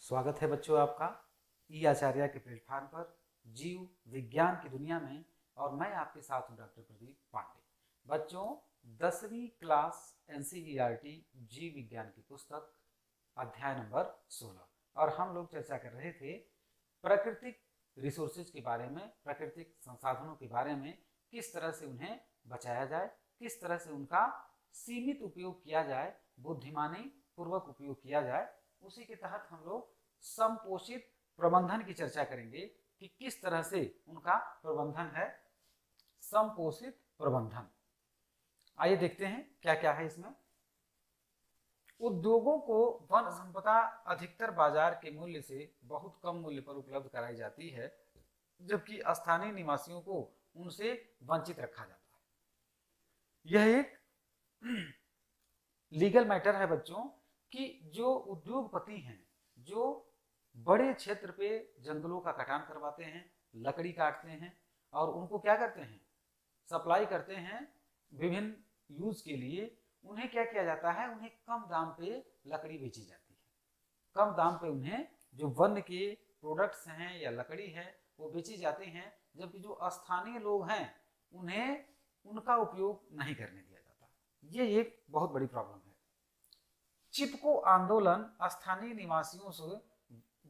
स्वागत है बच्चों आपका ई आचार्य के प्लेटफॉर्म पर जीव विज्ञान की दुनिया में। और मैं आपके साथ हूं डॉक्टर प्रदीप पांडे। बच्चों 10वीं क्लास एनसीईआरटी जीव विज्ञान की पुस्तक अध्याय नंबर 16 और हम लोग चर्चा कर रहे थे प्राकृतिक रिसोर्सेज के बारे में, प्राकृतिक संसाधनों के बारे में, किस तरह से उन्हें बचाया जाए, किस तरह से उनका सीमित उपयोग किया जाए, बुद्धिमानी पूर्वक उपयोग किया जाए। उसी के तहत हम लोग समपोषित प्रबंधन की चर्चा करेंगे कि किस तरह से उनका प्रबंधन है। समपोषित प्रबंधन, आइए देखते हैं क्या क्या है इसमें। उद्योगों को वन संपदा अधिकतर बाजार के मूल्य से बहुत कम मूल्य पर उपलब्ध कराई जाती है, जबकि स्थानीय निवासियों को उनसे वंचित रखा जाता है। यह एक लीगल मैटर है बच्चों कि जो उद्योगपति हैं, जो बड़े क्षेत्र पे जंगलों का कटान करवाते हैं, लकड़ी काटते हैं और उनको क्या करते हैं, सप्लाई करते हैं विभिन्न यूज के लिए। उन्हें क्या किया जाता है, उन्हें कम दाम पे लकड़ी बेची जाती है। कम दाम पे उन्हें जो वन के प्रोडक्ट्स हैं या लकड़ी है वो बेची जाती हैं, जबकि जो स्थानीय लोग हैं उन्हें उनका उपयोग नहीं करने दिया जाता। ये एक बहुत बड़ी प्रॉब्लम है। चिपको आंदोलन स्थानीय निवासियों से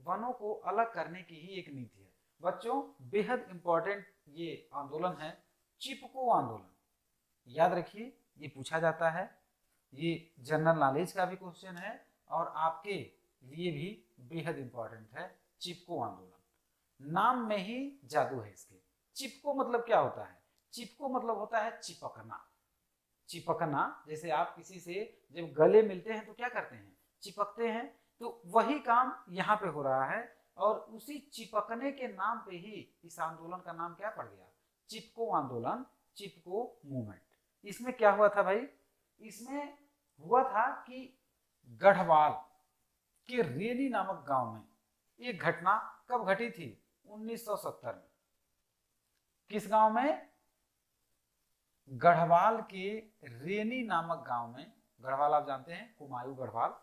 वनों को अलग करने की ही एक नीति है। बच्चों बेहद इंपॉर्टेंट ये आंदोलन है, चिपको आंदोलन। याद रखिए, ये पूछा जाता है, ये जनरल नॉलेज का भी क्वेश्चन है और आपके लिए भी बेहद इंपॉर्टेंट है। चिपको आंदोलन, नाम में ही जादू है इसके। चिपको मतलब क्या होता है? चिपको मतलब होता है चिपकना। चिपकना, जैसे आप किसी से जब गले मिलते हैं तो क्या करते हैं, चिपकते हैं। तो वही काम यहाँ पे हो रहा है और उसी चिपकने के नाम पे ही इस आंदोलन का नाम क्या पड़ गया, चिपको आंदोलन, चिपको मूवमेंट। इसमें क्या हुआ था भाई? इसमें हुआ था कि गढ़वाल के रेनी नामक गांव में एक घटना कब घटी थी? 1970 में। किस गांव में? गढ़वाल के रेनी नामक गांव में। गढ़वाल आप जानते हैं, कुमायूं गढ़वाल,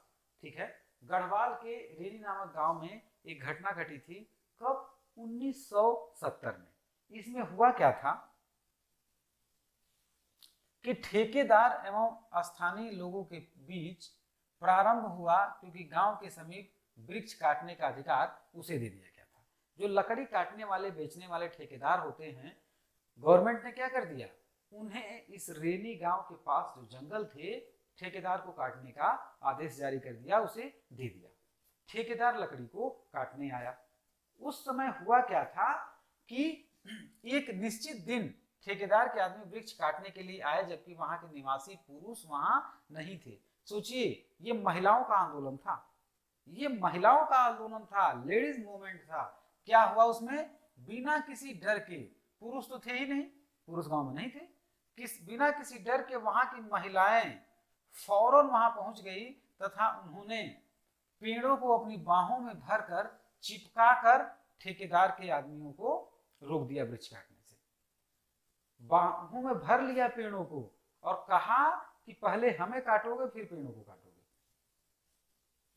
ठीक है। गढ़वाल के रेनी नामक गांव में एक घटना घटी थी। कब? 1970 में। इसमें हुआ क्या था कि ठेकेदार एवं स्थानीय लोगों के बीच प्रारंभ हुआ, क्योंकि गांव के समीप वृक्ष काटने का अधिकार उसे दे दिया गया था। जो लकड़ी काटने वाले, बेचने वाले ठेकेदार होते हैं, गवर्नमेंट ने क्या कर दिया, उन्हें इस रेनी गांव के पास जो जंगल थे, ठेकेदार को काटने का आदेश जारी कर दिया, उसे दे दिया। ठेकेदार लकड़ी को काटने आया। उस समय हुआ क्या था कि एक निश्चित दिन ठेकेदार के आदमी वृक्ष काटने के लिए आए, जबकि वहां के निवासी पुरुष वहां नहीं थे। सोचिए, ये महिलाओं का आंदोलन था, ये महिलाओं का आंदोलन था, लेडीज मूवमेंट था। क्या हुआ उसमें? बिना किसी डर के, पुरुष तो थे ही नहीं, पुरुष गांव में नहीं थे, बिना किसी डर के वहां की महिलाएं फौरन वहां पहुंच गई तथा उन्होंने पेड़ों को अपनी बाहों में भरकर चिपकाकर ठेकेदार के आदमियों को रोक दिया वृक्ष काटने से। बाहों में भर लिया पेड़ों को और कहा कि पहले हमें काटोगे फिर पेड़ों को काटोगे।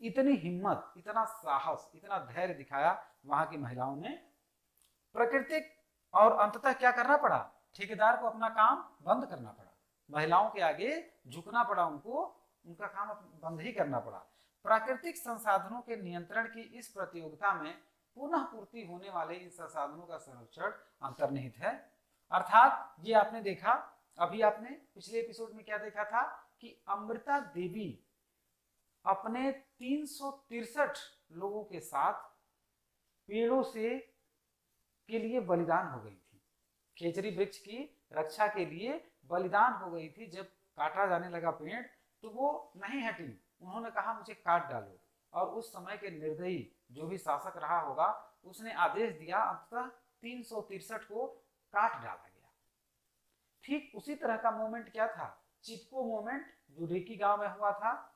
इतनी हिम्मत, इतना साहस, इतना धैर्य दिखाया वहां की महिलाओं ने। प्राकृतिक और अंततः क्या करना पड़ा, ठेकेदार को अपना काम बंद करना पड़ा, महिलाओं के आगे झुकना पड़ा, उनको उनका काम बंद ही करना पड़ा। प्राकृतिक संसाधनों के नियंत्रण की इस प्रतियोगिता में पुनः पूर्ति होने वाले इन संसाधनों का संरक्षण अंतर्निहित है। अर्थात ये आपने देखा, अभी आपने पिछले एपिसोड में क्या देखा था कि अमृता देवी अपने 363 लोगों के साथ पेड़ों से के लिए बलिदान हो गई थी। खेजड़ी वृक्ष की रक्षा के लिए बलिदान हो गई थी। जब काटा जाने लगा पेड़ तो वो नहीं हटी, उन्होंने कहा मुझे काट डालो। और उस समय के निर्दयी जो भी शासक रहा होगा, उसने आदेश दिया, अंततः 363 को काट डाला गया। ठीक उसी तरह का मूवमेंट क्या था, चिपको मूवमेंट, जो रेकी गांव में हुआ था,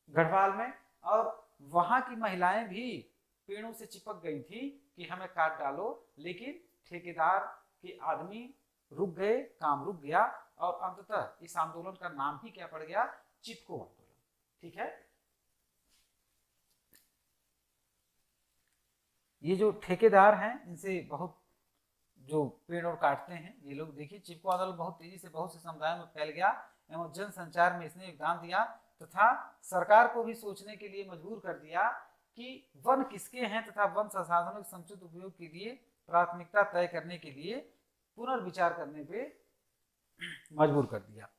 गढ़वाल में। और वहां की महिलाएं भी पेड़ों से चिपक गई थी कि हमें काट डालो, लेकिन ठेकेदार के आदमी रुक गए, काम रुक गया और अंततः इस आंदोलन का नाम ही क्या पड़ गया, चिपको आंदोलन। ठीक है। ये जो ठेकेदार हैं इनसे बहुत जो पेड़ और काटते हैं ये लोग, देखिए चिपको आंदोलन बहुत तेजी से बहुत से समुदायों में फैल गया एवं जन संचार में इसने योगदान दिया तथा सरकार को भी सोचने के लिए मजबूर कर दिया कि वन किसके हैं तथा वन संसाधनों के समुचित उपयोग के लिए प्राथमिकता तय करने के लिए पुनर्विचार करने पे मजबूर कर दिया।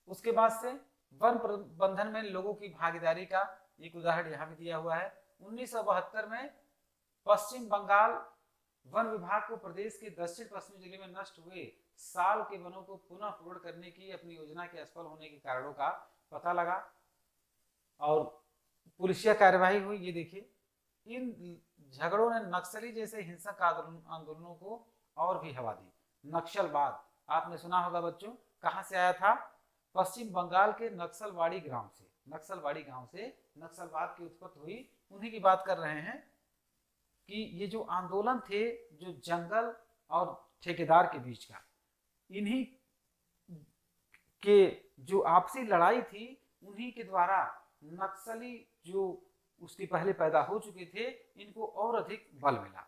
उसके बाद से वन प्रबंधन में लोगों की भागीदारी का एक उदाहरण यहाँ भी दिया हुआ है। 1972 में पश्चिम बंगाल वन विभाग को प्रदेश के दक्षिण पश्चिमी जिले में नष्ट हुए साल के वनों को पुनः पूर्ण करने की अपनी योजना के असफल होने के कारणों का पता लगा और पुलिसिया कार्यवाही हुई। ये देखिए, इन झगड़ों ने नक्सली जैसे हिंसक आंदोलनों को और भी हवा दी। नक्सलवाद आपने सुना होगा बच्चों, कहाँ से आया था? पश्चिम बंगाल के नक्सलवाड़ी गांव से, नक्सलवाड़ी गांव से नक्सलवाद की उत्पत्ति हुई। उन्हीं की बात कर रहे हैं कि ये जो आंदोलन थे जो जंगल और ठेकेदार के बीच का, इन्हीं के जो आपसी लड़ाई थी उन्हीं के द्वारा नक्सली जो उसके पहले पैदा हो चुके थे इनको और अधिक बल मिला।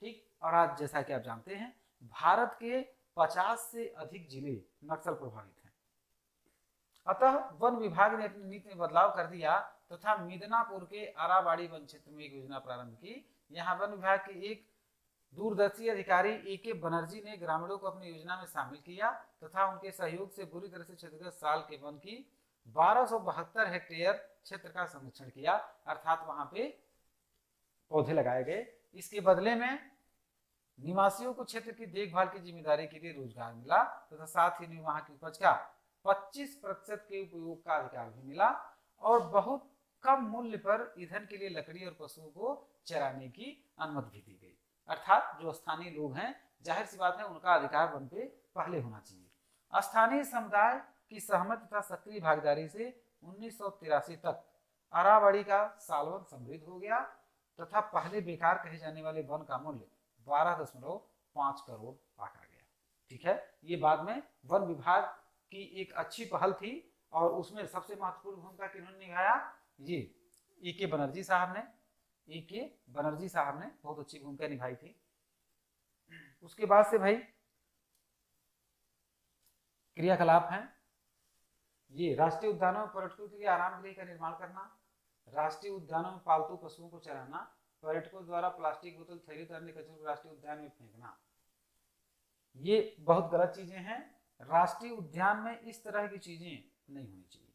ठीक, और आज जैसा कि आप जानते हैं भारत के 50 से अधिक जिले नक्सल प्रभावित हैं। अतः वन विभाग ने अपनी नीति में बदलाव कर दिया तथा मिदनापुर के आराबाड़ी वन क्षेत्र में एक योजना प्रारंभ की। यहाँ वन विभाग के एक दूरदर्शी अधिकारी ए.के. बनर्जी ने ग्रामीणों को अपनी योजना में शामिल किया तथा उनके सहयोग से बुरी तरह से क्षतिग्रस्त साल के वन की 1272 हेक्टेयर क्षेत्र का संरक्षण किया, अर्थात वहां पे पौधे लगाए गए। इसके बदले में निवासियों को क्षेत्र की देखभाल की जिम्मेदारी के लिए रोजगार मिला तथा साथ ही वहां की उपज का 25% के उपयोग का अधिकार भी मिला और बहुत कम मूल्य पर ईंधन के लिए लकड़ी और पशुओं को चराने की अनुमति भी दी गई। अर्थात जो स्थानीय लोग हैं, जाहिर सी बात है उनका अधिकार वन पे पहले होना चाहिए। स्थानीय समुदाय की सहमति तथा सक्रिय भागीदारी से 1983 तक आरावड़ी का सालवन समृद्ध हो गया तथा पहले बेकार कहे जाने वाले वन का मूल्य 12.5 करोड़ आंका गया। ठीक है, ये बाद में वन विभाग की एक अच्छी पहल थी और उसमें सबसे महत्वपूर्ण भूमिका किन्होंने निभाया? ये ए.के. बनर्जी साहब ने, ए.के. बनर्जी साहब ने बहुत अच्छी भूमिका निभाई थी। उसके बाद से भाई क्रियाकलाप हैं ये, राष्ट्रीय उद्यानों में पर्यटकों के लिए आराम गृह का निर्माण करना, राष्ट्रीय उद्यानों में पालतू पशुओं को चराना, पर्यटकों द्वारा प्लास्टिक बोतल थैली अन्य कचरे को राष्ट्रीय उद्यान में फेंकना, ये बहुत गलत चीजें हैं। राष्ट्रीय उद्यान में इस तरह की चीजें नहीं होनी चाहिए।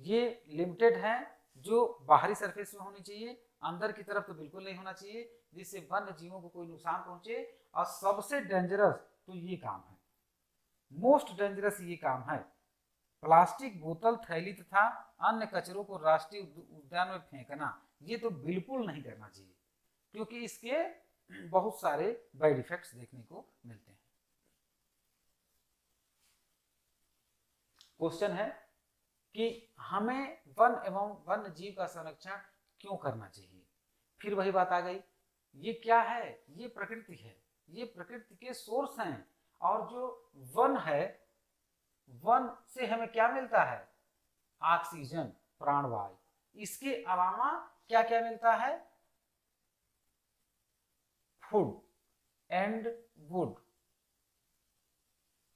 ये लिमिटेड है, जो बाहरी सरफेस में होनी चाहिए, अंदर की तरफ तो बिल्कुल नहीं होना चाहिए जिससे वन्य जीवों को कोई नुकसान पहुंचे। और सबसे डेंजरस तो ये काम है, मोस्ट डेंजरस ये काम है, प्लास्टिक बोतल थैली तथा अन्य कचरों को राष्ट्रीय उद्यान में फेंकना। ये तो बिल्कुल नहीं करना चाहिए क्योंकि इसके बहुत सारे बैड इफेक्ट्स देखने को मिलते हैं। क्वेश्चन है कि हमें वन एवं वन्य जीव का संरक्षण क्यों करना चाहिए? फिर वही बात आ गई, ये क्या है? ये प्रकृति है, ये प्रकृति के सोर्स हैं और जो वन है, वन से हमें क्या मिलता है? ऑक्सीजन, प्राणवायु। इसके अलावा क्या क्या मिलता है? Food and would.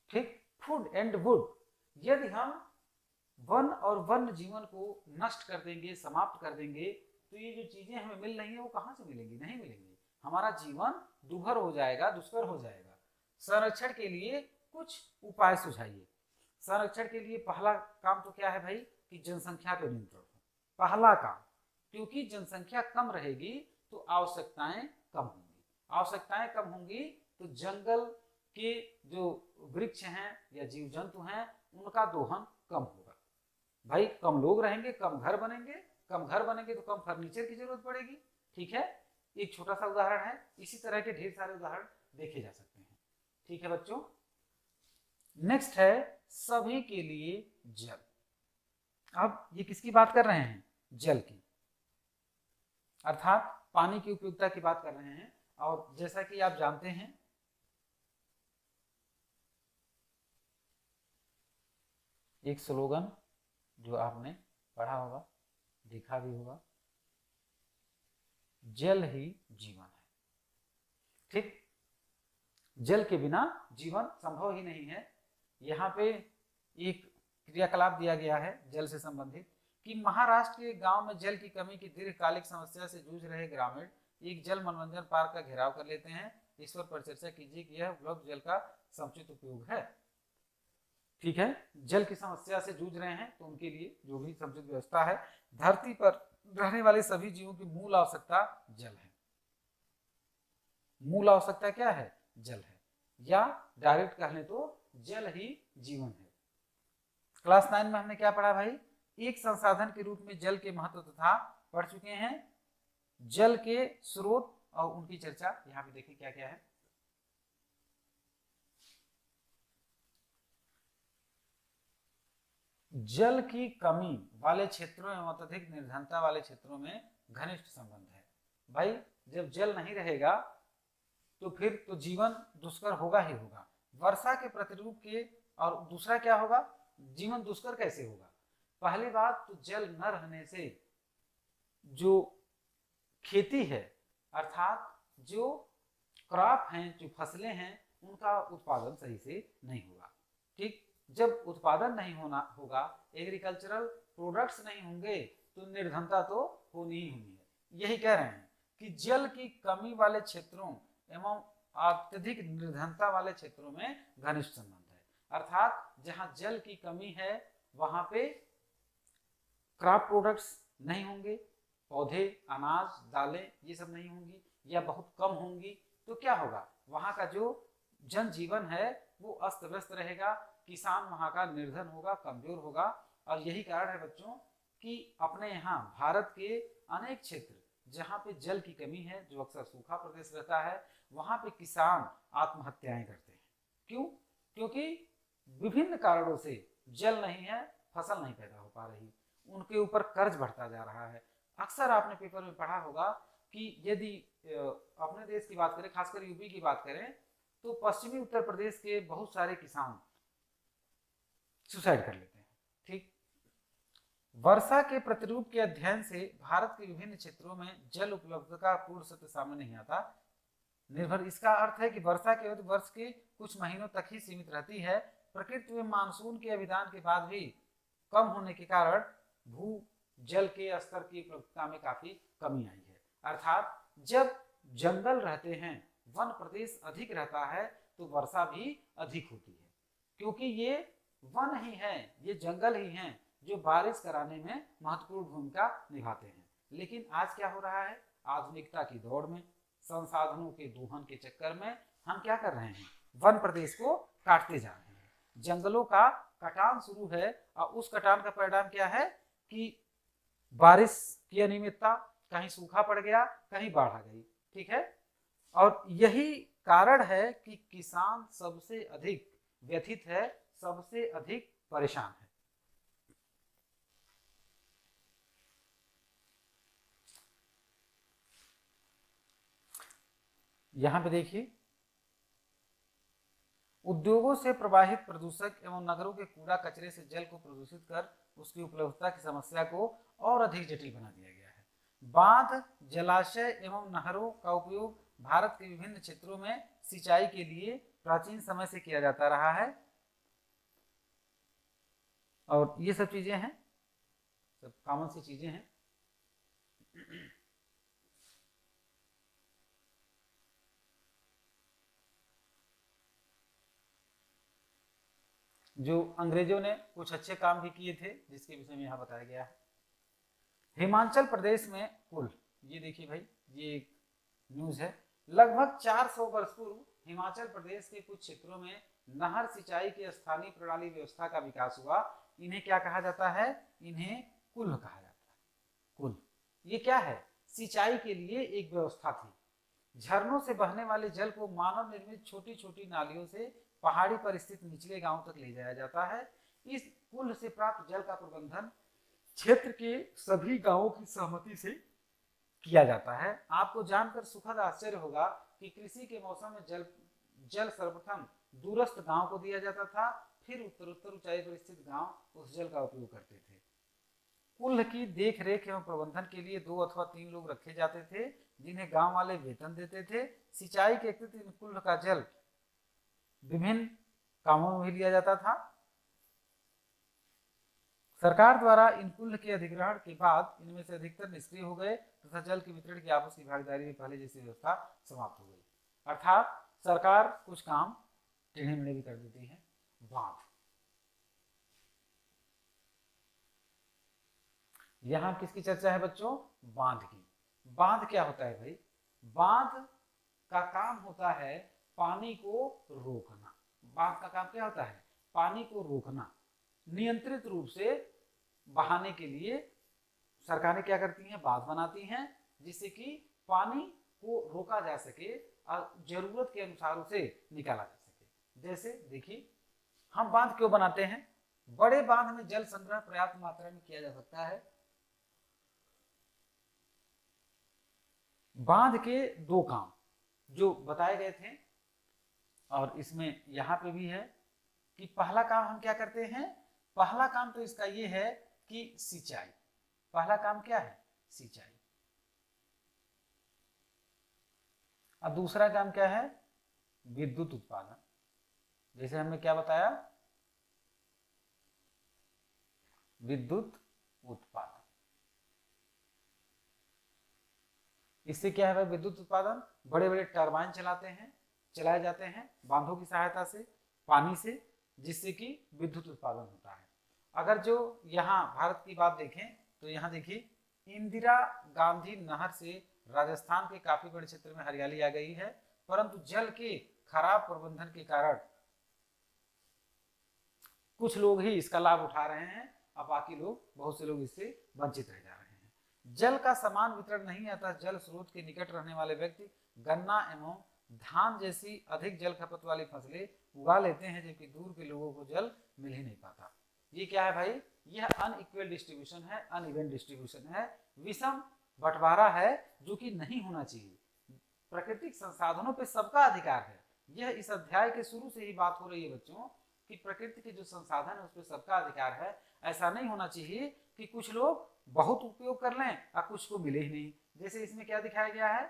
ठीक, फूड एंड वुड। यदि हम वन और वन्य जीवन को नष्ट कर देंगे, समाप्त कर देंगे, तो ये जो चीजें हमें मिल रही हैं वो कहां से मिलेंगी? नहीं मिलेंगी। हमारा जीवन दुभर हो जाएगा, दुष्कर हो जाएगा। संरक्षण के लिए कुछ उपाय सुझाइए। संरक्षण के लिए पहला काम तो क्या है भाई? कि जनसंख्या पे नियंत्रण हो, पहला काम। क्योंकि जनसंख्या कम रहेगी तो आवश्यकताएं कम होंगी, आवश्यकताएं कम होंगी तो जंगल के जो वृक्ष हैं या जीव जंतु हैं उनका दोहन कम होगा। भाई कम लोग रहेंगे, कम घर बनेंगे, कम घर बनेंगे तो कम फर्नीचर की जरूरत पड़ेगी। ठीक है, एक छोटा सा उदाहरण है, इसी तरह के ढेर सारे उदाहरण देखे जा सकते हैं। ठीक है बच्चों, नेक्स्ट है सभी के लिए जल। अब ये किसकी बात कर रहे हैं? जल की, अर्थात पानी की उपयोगिता की बात कर रहे हैं। और जैसा कि आप जानते हैं एक स्लोगन जो आपने पढ़ा होगा, देखा भी होगा, जल ही जीवन है। ठीक, जल के बिना जीवन संभव ही नहीं है। यहाँ पे एक क्रियाकलाप दिया गया है जल से संबंधित कि महाराष्ट्र के गांव में जल की कमी की दीर्घकालिक समस्या से जूझ रहे ग्रामीण एक जल मनोरंजन पार्क का घेराव कर लेते हैं। इस पर परिचर्चा कीजिए कि यह उपलब्ध जल का समुचित उपयोग है। ठीक है, जल की समस्या से जूझ रहे हैं तो उनके लिए जो भी समुचित व्यवस्था है। धरती पर रहने वाले सभी जीवों की मूल आवश्यकता जल है। मूल आवश्यकता क्या है? जल है, या डायरेक्ट कह लें तो जल ही जीवन है। क्लास 9 में हमने क्या पढ़ा भाई? एक संसाधन के रूप में जल के महत्व तथा पढ़ चुके हैं जल के स्रोत और उनकी चर्चा। यहाँ पे देखिए क्या क्या है। जल की कमी वाले क्षेत्रों एवं अत्यधिक निर्धनता वाले क्षेत्रों में घनिष्ठ संबंध है। भाई जब जल नहीं रहेगा तो फिर तो जीवन दुष्कर होगा ही होगा। वर्षा के प्रतिरूप के, और दूसरा क्या होगा? जीवन दुष्कर कैसे होगा? पहली बात तो जल न रहने से जो खेती है अर्थात जो क्रॉप हैं, जो फसलें हैं, उनका उत्पादन सही से नहीं होगा। ठीक, जब उत्पादन नहीं होगा, एग्रीकल्चरल प्रोडक्ट्स नहीं होंगे तो निर्धनता तो होनी ही होनी है। यही कह रहे हैं कि जल की कमी वाले क्षेत्रों एवं अत्यधिक निर्धनता वाले क्षेत्रों में घनिष्ठ संबंध है। अर्थात जहां जल की कमी है वहां पे क्रॉप प्रोडक्ट्स नहीं होंगे, पौधे, अनाज, दालें ये सब नहीं होंगी या बहुत कम होंगी, तो क्या होगा? वहां का जो जनजीवन है वो अस्त व्यस्त रहेगा, किसान वहां का निर्धन होगा, कमजोर होगा। और यही कारण है बच्चों कि अपने यहाँ भारत के अनेक क्षेत्र जहाँ पे जल की कमी है, जो अक्सर सूखा प्रदेश रहता है, वहां पे किसान आत्महत्याएं करते हैं। क्यों? क्योंकि विभिन्न कारणों से जल नहीं है, फसल नहीं पैदा हो पा रही, उनके ऊपर कर्ज बढ़ता जा रहा है। अक्सर आपने पेपर में पढ़ा होगा कि यदि अपने देश की बात करें, खासकर यूपी की बात करें, तो पश्चिमी उत्तर प्रदेश के बहुत सारे किसान सुसाइड कर लेते हैं। ठीक, वर्षा के प्रतिरूप के अध्ययन से भारत के विभिन्न क्षेत्रों में जल उपलब्धता का पूर्ण सत्य सामने नहीं आता। निर्भर इसका अर्थ है कि वर्षा केवल वर्ष के कुछ महीनों तक ही सीमित रहती है। प्रकृति में मानसून के अभिदान के बाद भी कम होने के कारण भू जल के स्तर की उपलब्धता में काफी कमी आई है। अर्थात जब जंगल रहते हैं, वन प्रदेश अधिक रहता है, तो वर्षा भी अधिक होती है, क्योंकि ये वन ही है, ये जंगल ही हैं जो बारिश कराने में महत्वपूर्ण भूमिका निभाते हैं। लेकिन आज क्या हो रहा है? आधुनिकता की दौड़ में, संसाधनों के दोहन के चक्कर में हम क्या कर रहे हैं? वन प्रदेश को काटते जा रहे हैं। जंगलों का कटान शुरू है और उस कटान का परिणाम क्या है कि बारिश की अनियमितता, कहीं सूखा पड़ गया, कहीं बाढ़ आ गई। ठीक है, और यही कारण है कि किसान सबसे अधिक व्यथित है, सबसे अधिक परेशान है। यहां पे देखिए, उद्योगों से प्रवाहित प्रदूषक एवं नगरों के कूड़ा कचरे से जल को प्रदूषित कर उसकी उपलब्धता की समस्या को और अधिक जटिल बना दिया गया है। बांध, जलाशय एवं नहरों का उपयोग भारत के विभिन्न क्षेत्रों में सिंचाई के लिए प्राचीन समय से किया जाता रहा है, और ये सब चीजें हैं, सब कॉमन सी चीजें हैं। जो अंग्रेजों ने कुछ अच्छे काम भी किए थे, जिसके विषय में यहाँ बताया गया है। हिमाचल प्रदेश में कुल, ये देखिए भाई, ये एक न्यूज है, लगभग 400 वर्ष पूर्व हिमाचल प्रदेश के कुछ क्षेत्रों में नहर सिंचाई की स्थानीय प्रणाली व्यवस्था का विकास हुआ। इन्हें क्या कहा जाता है? इन्हें कुल कहा जाता है। कुल, ये क्या है? सिंचाई के लिए एक व्यवस्था थी। झरनों से बहने वाले जल को मानव निर्मित छोटी छोटी नालियों से पहाड़ी पर स्थित निचले गांव तक ले जाया जाता है। इस कुल से प्राप्त जल का प्रबंधन क्षेत्र के सभी गांवों की सहमति से किया जाता है। आपको जानकर सुखद आश्चर्य होगा कि कृषि के मौसम में जल सर्वप्रथम दूरस्थ गांव को दिया जाता था, फिर उत्तर ऊंचाई पर स्थित गांव उस जल का उपयोग करते थे। कुल्ल की देख रेख एवं प्रबंधन के लिए 2 अथवा 3 लोग रखे जाते थे, जिन्हें गांव वाले वेतन देते थे। सिंचाई के अतिरिक्त इन कुल्ल का जल विभिन्न कामों में भी लिया जाता था। सरकार द्वारा इन कुल्ल के अधिग्रहण के बाद इनमें से अधिकतर निष्क्रिय हो गए तथा जल के वितरण की आपस की भागीदारी में पहले जैसी व्यवस्था समाप्त हो गई। अर्थात सरकार कुछ काम टेढ़े मेढ़े भी कर देती है। बांध, यहां किसकी चर्चा है बच्चों? बांध की। बांध क्या होता है भाई? बांध का काम होता है पानी को रोकना। बांध का काम क्या होता है? पानी को रोकना। नियंत्रित रूप से बहाने के लिए सरकारें क्या करती हैं? बांध बनाती हैं, जिससे कि पानी को रोका जा सके और जरूरत के अनुसार उसे निकाला जा सके। जैसे देखिए, हम बांध क्यों बनाते हैं? बड़े बांध में जल संग्रह पर्याप्त मात्रा में किया जा सकता है। बांध के 2 काम जो बताए गए थे और इसमें यहां पे भी है कि पहला काम हम क्या करते हैं? पहला काम तो इसका ये है कि सिंचाई। पहला काम क्या है? सिंचाई। और दूसरा काम क्या है? विद्युत उत्पादन। जैसे हमने क्या बताया? विद्युत उत्पादन। इससे क्या है भाई? विद्युत उत्पादन, बड़े बड़े टरबाइन चलाए जाते हैं बांधों की सहायता से, पानी से, जिससे कि विद्युत उत्पादन होता है। अगर जो यहाँ भारत की बात देखें तो यहाँ देखिए, इंदिरा गांधी नहर से राजस्थान के काफी बड़े क्षेत्र में हरियाली आ गई है, परंतु जल के खराब प्रबंधन के कारण कुछ लोग ही इसका लाभ उठा रहे हैं और बाकी लोग, बहुत से लोग इससे वंचित रह जा रहे हैं। जल का समान वितरण नहीं आता। जल स्रोत के निकट रहने वाले व्यक्ति गन्ना एवं धान जैसी अधिक जल खपत वाली फसलें उगा लेते हैं, जबकि दूर के लोगों को जल मिल ही नहीं पाता। ये क्या है भाई? यह अनइक्वल डिस्ट्रीब्यूशन है, अनइवन डिस्ट्रीब्यूशन है, विषम बंटवारा है, जो कि नहीं होना चाहिए। प्राकृतिक संसाधनों पे सबका अधिकार है। यह इस अध्याय के शुरू से ही बात हो रही है बच्चों कि प्रकृति के जो संसाधन है उस पर सबका अधिकार है। ऐसा नहीं होना चाहिए कि कुछ लोग बहुत उपयोग कर लें और कुछ को मिले ही नहीं। जैसे इसमें क्या दिखाया गया है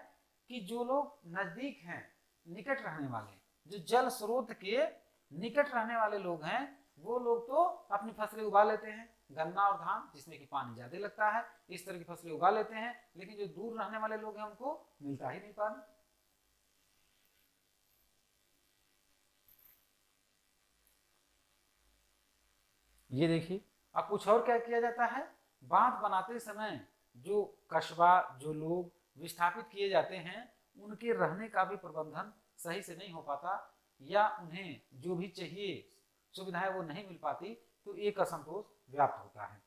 कि जो लोग नजदीक हैं, निकट रहने वाले, जो जल स्रोत के निकट रहने वाले लोग हैं, वो लोग तो अपनी फसलें उगा लेते हैं, गन्ना और धान, जिसमें कि पानी ज्यादा लगता है, इस तरह की फसलें उगा लेते हैं। लेकिन जो दूर रहने वाले लोग हैं उनको मिलता ही नहीं पानी। ये देखिए, अब कुछ और क्या किया जाता है? बांध बनाते समय जो कस्बा, जो लोग विस्थापित किए जाते हैं, उनके रहने का भी प्रबंधन सही से नहीं हो पाता, या उन्हें जो भी चाहिए सुविधाएं वो नहीं मिल पाती, तो एक असंतोष व्याप्त होता है।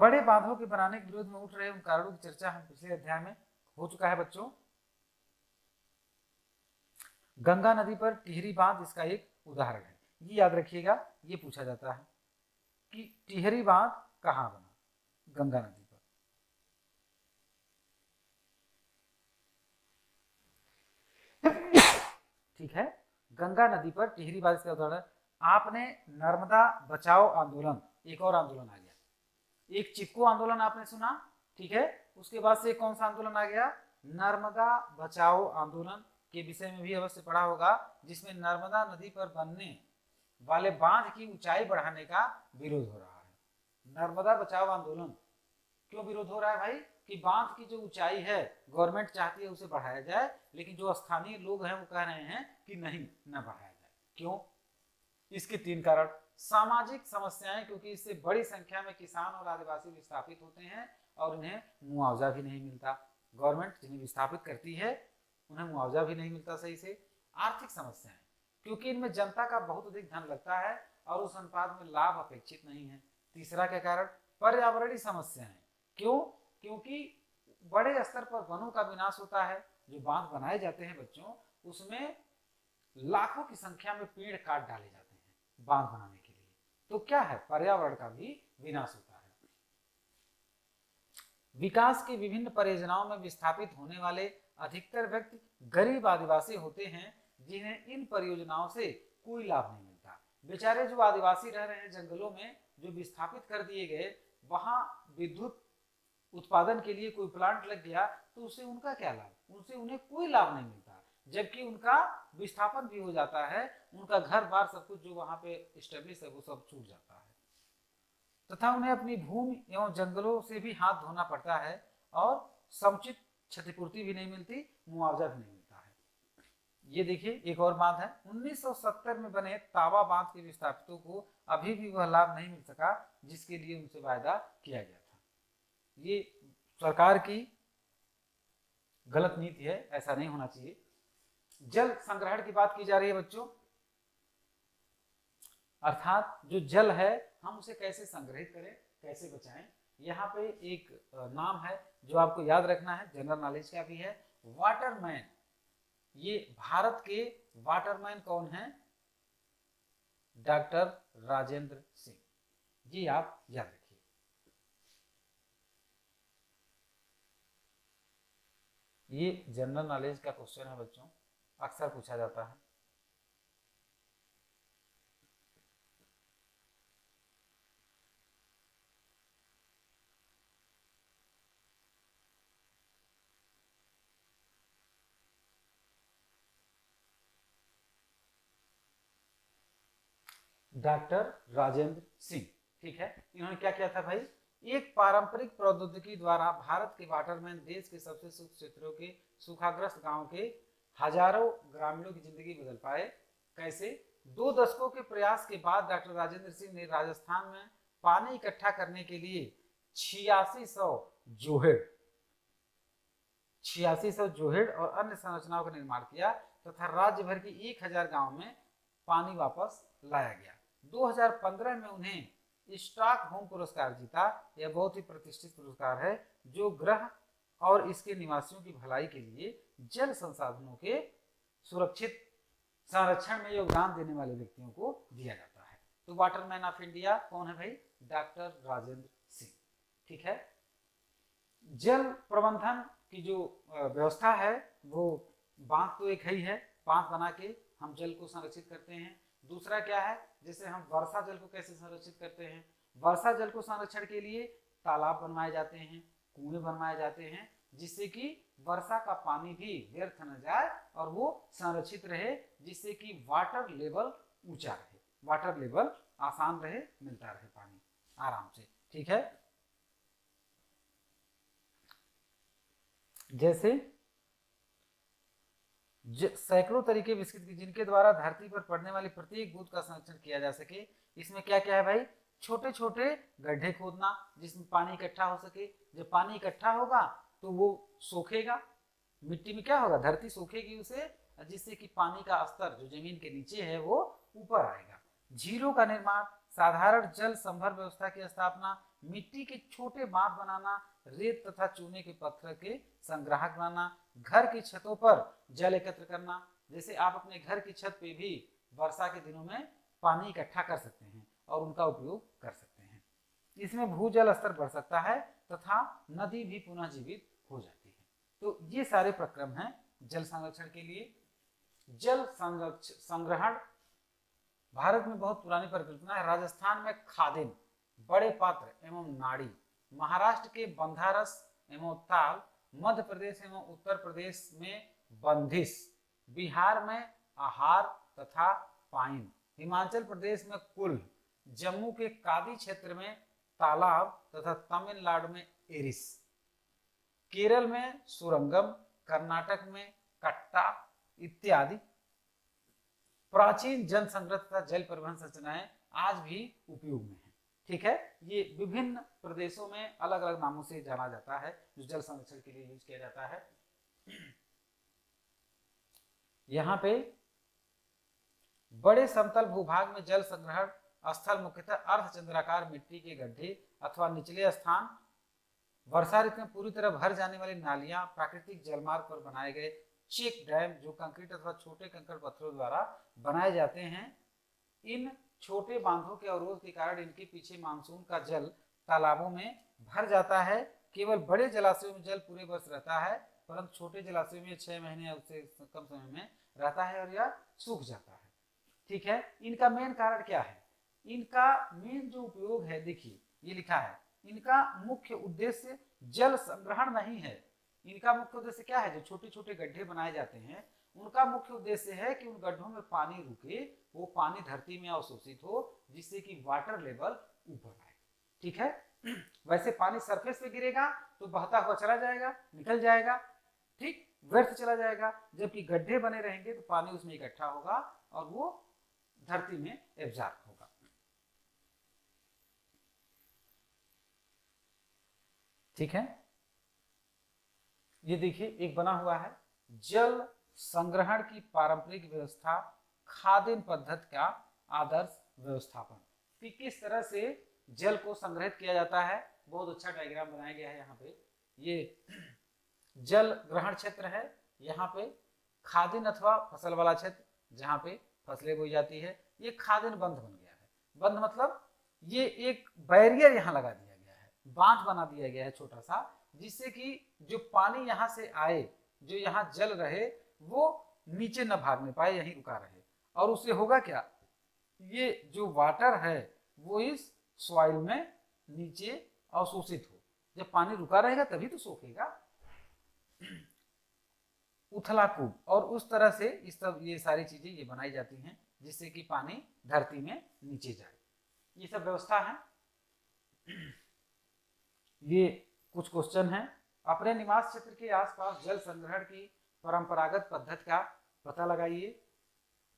बड़े बांधों के बनाने के विरोध में उठ रहे उन कारणों की चर्चा हम पिछले अध्याय में हो चुका है बच्चों। गंगा नदी पर टिहरी बांध इसका एक उदाहरण है। ये याद रखिएगा, ये पूछा जाता है कि टिहरी बांध कहां बना? गंगा नदी पर। ठीक है, गंगा नदी पर टिहरी बांध इसका उदाहरण। आपने नर्मदा बचाओ आंदोलन, एक और आंदोलन आ गया, एक चिपको आंदोलन आपने सुना, ठीक है, उसके बाद से कौन सा आंदोलन आ गया? नर्मदा बचाओ आंदोलन के विषय में भी अवश्य पढ़ा होगा, जिसमें नर्मदा नदी पर बनने वाले बांध की ऊंचाई बढ़ाने का विरोध हो रहा है। नर्मदा बचाओ आंदोलन क्यों विरोध हो रहा है भाई? कि बांध की जो ऊंचाई है गवर्नमेंट चाहती है उसे बढ़ाया जाए, लेकिन जो स्थानीय लोग हैं वो कह रहे हैं कि नहीं, न बढ़ाया जाए। क्यों? इसके 3 कारण। सामाजिक समस्याएं, क्योंकि इससे बड़ी संख्या में किसान और आदिवासी विस्थापित होते हैं और उन्हें मुआवजा भी नहीं मिलता। गवर्नमेंट जिन्हें विस्थापित करती है उन्हें मुआवजा भी नहीं मिलता सही से। आर्थिक समस्याएं, क्योंकि इनमें जनता का बहुत अधिक धन लगता है और उस अनुपात में लाभ अपेक्षित नहीं है। तीसरा क्या कारण? पर्यावरणीय समस्याएं। क्यों? क्योंकि बड़े स्तर पर वनों का विनाश होता है। जो बांध बनाए जाते हैं बच्चों, उसमें लाखों की संख्या में पेड़ काट डाले जाते हैं बांध बनाने के लिए, तो क्या है? पर्यावरण का भी विनाश होता है। विकास की विभिन्न परियोजनाओं में विस्थापित होने वाले अधिकतर व्यक्ति गरीब आदिवासी होते हैं, जिन्हें इन परियोजनाओं से कोई लाभ नहीं मिलता। बेचारे जो आदिवासी रह रहे हैं जंगलों में, जो विस्थापित कर दिए गए, वहां विद्युत उत्पादन के लिए कोई प्लांट लग गया तो उससे उनका क्या लाभ, उनसे उन्हें कोई लाभ नहीं मिलता, जबकि उनका विस्थापन भी हो जाता है, उनका घर बार सब कुछ जो वहां पे स्टेब्लिश है वो सब छूट जाता है, तथा उन्हें अपनी भूमि एवं जंगलों से भी हाथ धोना पड़ता है और समुचित क्षतिपूर्ति भी नहीं मिलती, मुआवजा भी नहीं मिलता है। ये देखिए एक और बात है, 1970 में बने तावा बांध के विस्थापितों को अभी भी वह लाभ नहीं मिल सका जिसके लिए उनसे वायदा किया गया था। ये सरकार की गलत नीति है, ऐसा नहीं होना चाहिए। जल संग्रहण की बात की जा रही है बच्चों, अर्थात जो जल है हम उसे कैसे संग्रहित करें, कैसे बचाएं। यहाँ पे एक नाम है जो आपको याद रखना है, जनरल नॉलेज का भी है, वाटरमैन। ये भारत के वाटरमैन कौन है? डॉक्टर राजेंद्र सिंह, ये आप याद रखिए। ये जनरल नॉलेज का क्वेश्चन है बच्चों, अक्सर पूछा जाता है। डॉक्टर राजेंद्र सिंह, ठीक है। इन्होंने क्या किया था भाई, एक पारंपरिक प्रौद्योगिकी द्वारा भारत के वाटरमैन देश के सबसे सूखे क्षेत्रों के सूखाग्रस्त गांवों के हजारों ग्रामीणों की जिंदगी बदल पाए। कैसे? 2 दशकों के प्रयास के बाद डॉक्टर राजेंद्र सिंह ने राजस्थान में पानी इकट्ठा करने के लिए 8600 जोहेड़ और अन्य संरचनाओं का निर्माण किया तथा राज्य भर की 1000 गांव में पानी वापस लाया गया। 2015 में उन्हें स्टॉकहोम पुरस्कार जीता। यह बहुत ही प्रतिष्ठित पुरस्कार है जो ग्रह और इसके निवासियों की भलाई के लिए जल संसाधनों के सुरक्षित संरक्षण में योगदान देने वाले व्यक्तियों को दिया जाता है। तो वाटरमैन ऑफ इंडिया कौन है भाई? डॉक्टर राजेंद्र सिंह, ठीक है। जल प्रबंधन की जो व्यवस्था है वो बांध तो एक ही है, बांध बना के हम जल को संरक्षित करते हैं। दूसरा क्या है, जैसे हम वर्षा जल को कैसे संरक्षित करते हैं, वर्षा जल को संरक्षण के लिए तालाब बनवाए जाते हैं, कुएं बनवाए जाते हैं, जिससे कि वर्षा का पानी भी व्यर्थ न जाए और वो संरक्षित रहे, जिससे कि वाटर लेवल ऊंचा रहे, वाटर लेवल आसान रहे, मिलता रहे पानी आराम से, ठीक है। जैसे सैकड़ों तरीके विकसित किए जिनके द्वारा धरती पर पड़ने वाली प्रत्येक बूंद का संरक्षण किया जा सके। इसमें क्या क्या है भाई? छोटे छोटे गड्ढे खोदना जिसमें पानी इकट्ठा हो सके। जब पानी इकट्ठा होगा तो वो सोखेगा, मिट्टी में क्या होगा, धरती सोखेगी उसे, जिससे कि पानी का स्तर जो जमीन के नीचे है वो ऊपर आएगा। झीलों का निर्माण, साधारण जल संभर व्यवस्था की स्थापना, मिट्टी के छोटे बांध बनाना, रेत तथा चूने के पत्थर के संग्राहक बनाना, घर की छतों पर जल एकत्र करना। जैसे आप अपने घर की छत पे भी वर्षा के दिनों में पानी इकट्ठा कर सकते हैं और उनका उपयोग कर सकते हैं। इसमें भूजल स्तर बढ़ सकता है तथा नदी भी पुनः जीवित हो जाती है। तो ये सारे प्रक्रम हैं जल संरक्षण के लिए। जल संग्रहण भारत में बहुत पुरानी परिकल्पना है। राजस्थान में खादिन, बड़े पात्र एवं नाड़ी, महाराष्ट्र के बंधारस एवं ताल, मध्य प्रदेश एवं उत्तर प्रदेश में बंधिस, बिहार में आहार तथा पाइन, हिमाचल प्रदेश में कुल, जम्मू के कादी क्षेत्र में तालाब तथा तमिलनाडु में एरिस, केरल में सुरंगम, कर्नाटक में कट्टा इत्यादि प्राचीन जल संग्रह तथा जल परिवहन संरचनाएं आज भी उपयोग में है, ठीक है। ये विभिन्न प्रदेशों में अलग अलग नामों से जाना जाता है जो जल संरक्षण के लिए यूज किया जाता है। यहाँ पे बड़े समतल भूभाग में जल संग्रहण स्थल मुख्यतः अर्धचंद्राकार मिट्टी के गड्ढे अथवा निचले स्थान, वर्षा ऋतु में पूरी तरह भर जाने वाली नालियां, प्राकृतिक जलमार्ग पर बनाए गए चेक डैम जो कंक्रीट अथवा छोटे कंकड़ पत्थरों द्वारा बनाए जाते हैं। इन छोटे बांधों के अवरोध के कारण इनके पीछे मानसून का जल तालाबों में भर जाता है। केवल बड़े जलाशयों में जल पूरे वर्ष रहता है, परंतु छोटे जलाशयों में 6 महीने या उससे कम समय में रहता है और यह सूख जाता है, ठीक है। इनका मेन कारण क्या है? इनका मेन जो उपयोग है, देखिए ये लिखा है, इनका मुख्य उद्देश्य जल संग्रहण नहीं है। इनका मुख्य उद्देश्य क्या है? जो छोटे छोटे गड्ढे बनाए जाते हैं उनका मुख्य उद्देश्य है कि उन गड्ढों में पानी रुके, वो पानी धरती में अवशोषित हो, जिससे कि वाटर लेवल ऊपर आए। ठीक है। वैसे पानी सरफेस पे गिरेगा तो बहता हुआ चला जाएगा, निकल जाएगा, ठीक, व्यर्थ चला जाएगा। जबकि गड्ढे बने रहेंगे तो पानी उसमें इकट्ठा होगा और वो धरती में एब्जॉर्ब होगा। ठीक है। ये देखिए एक बना हुआ है जल संग्रहण की पारंपरिक व्यवस्था, खाद्य पद्धति का आदर्श व्यवस्थापन। कि किस तरह से जल को संग्रहित किया जाता है। बहुत अच्छा डायग्राम बनाया गया है। यहाँ पे ये जल ग्रहण क्षेत्र है, यहाँ पे खाद्य अथवा फसल वाला क्षेत्र जहाँ पे फसलें बोई जाती है। ये खाद्य बंध बन गया है। बंध मतलब ये एक बैरियर यहाँ लगा दिया गया है, बांध बना दिया गया है छोटा सा, जिससे कि जो पानी यहाँ से आए, जो यहाँ जल रहे, वो नीचे न भागने पाए, यहीं रुका रहे। और उससे होगा क्या? ये जो वाटर है वो इस सॉइल में नीचे अवशोषित हो। जब पानी रुका रहेगा तभी तो सोखेगा। उथला कूप, और उस तरह से इस सब ये सारी चीजें ये बनाई जाती हैं जिससे कि पानी धरती में नीचे जाए। ये सब व्यवस्था है। ये कुछ क्वेश्चन है। अपने निवास क्षेत्र के आसपास जल संग्रहण की परंपरागत पद्धति का पता लगाइए।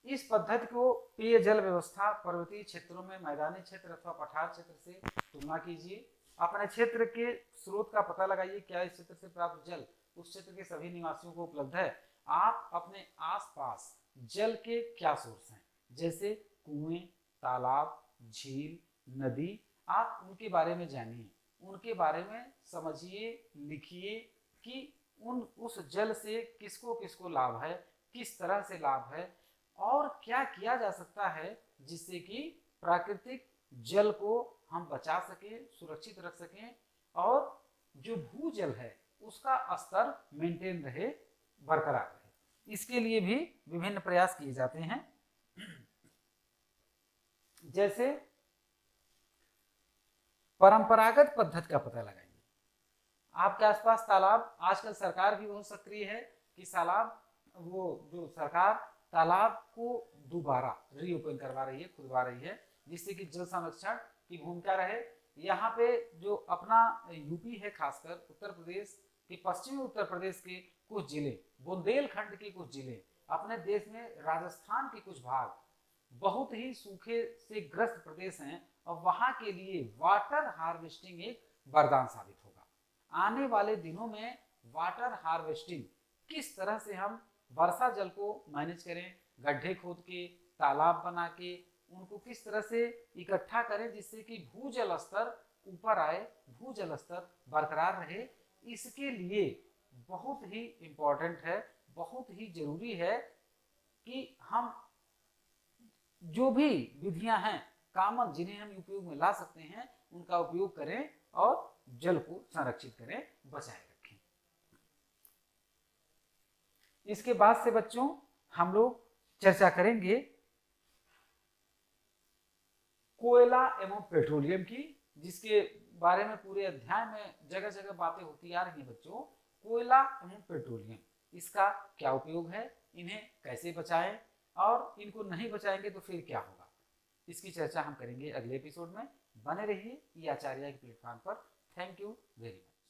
इस पद्धति को पेयजल व्यवस्था पर्वतीय क्षेत्रों में मैदानी क्षेत्र अथवा पठार क्षेत्र से तुलना कीजिए। अपने क्षेत्र के स्रोत का पता लगाइए। क्या इस क्षेत्र से प्राप्त जल उस क्षेत्र के सभी निवासियों को उपलब्ध है? आप अपने आसपास जल के क्या सोर्स हैं, जैसे कुएं, तालाब, झील, नदी, आप उनके बारे में जानिए, उनके बारे में समझिए, लिखिए कि उस जल से किसको किसको लाभ है, किस तरह से लाभ है, और क्या किया जा सकता है जिससे कि प्राकृतिक जल को हम बचा सकें, सुरक्षित रख सकें, और जो भूजल है उसका स्तर मेंटेन रहे, बरकरार रहे। इसके लिए भी विभिन्न प्रयास किए जाते हैं। जैसे परंपरागत पद्धति का पता लगाइए। आपके आसपास तालाब, आजकल सरकार भी बहुत सक्रिय है कि तालाब, वो जो सरकार तालाब को दोबारा रीओपन करवा रही है, खुदवा रही है, जिससे कि जल संरक्षण की भूमिका रहे। यहाँ पे जो अपना यूपी है, खासकर उत्तर प्रदेश के पश्चिमी उत्तर प्रदेश के कुछ जिले, बुंदेलखंड के कुछ जिले, अपने देश में राजस्थान के कुछ भाग बहुत ही सूखे से ग्रस्त प्रदेश हैं, और वहां के लिए वाटर हार्वेस्टिंग एक वरदान साबित होगा। आने वाले दिनों में वाटर हार्वेस्टिंग, किस तरह से हम वर्षा जल को मैनेज करें, गड्ढे खोद के, तालाब बना के उनको किस तरह से इकट्ठा करें जिससे कि भूजल स्तर ऊपर आए, भूजल स्तर बरकरार रहे, इसके लिए बहुत ही इम्पोर्टेंट है, बहुत ही जरूरी है कि हम जो भी विधियां हैं कामन, जिन्हें हम उपयोग में ला सकते हैं, उनका उपयोग करें और जल को संरक्षित करें, बचाए रखें। इसके बाद से बच्चों हम लोग चर्चा करेंगे कोयला एवं पेट्रोलियम की, जिसके बारे में पूरे अध्याय में जगह जगह बातें होती आ रही हैं बच्चों। कोयला एवं पेट्रोलियम, इसका क्या उपयोग है, इन्हें कैसे बचाएं, और इनको नहीं बचाएंगे तो फिर क्या होगा, इसकी चर्चा हम करेंगे अगले एपिसोड में। बने रहिए ई आचार्य के प्लेटफॉर्म पर। Thank you very much.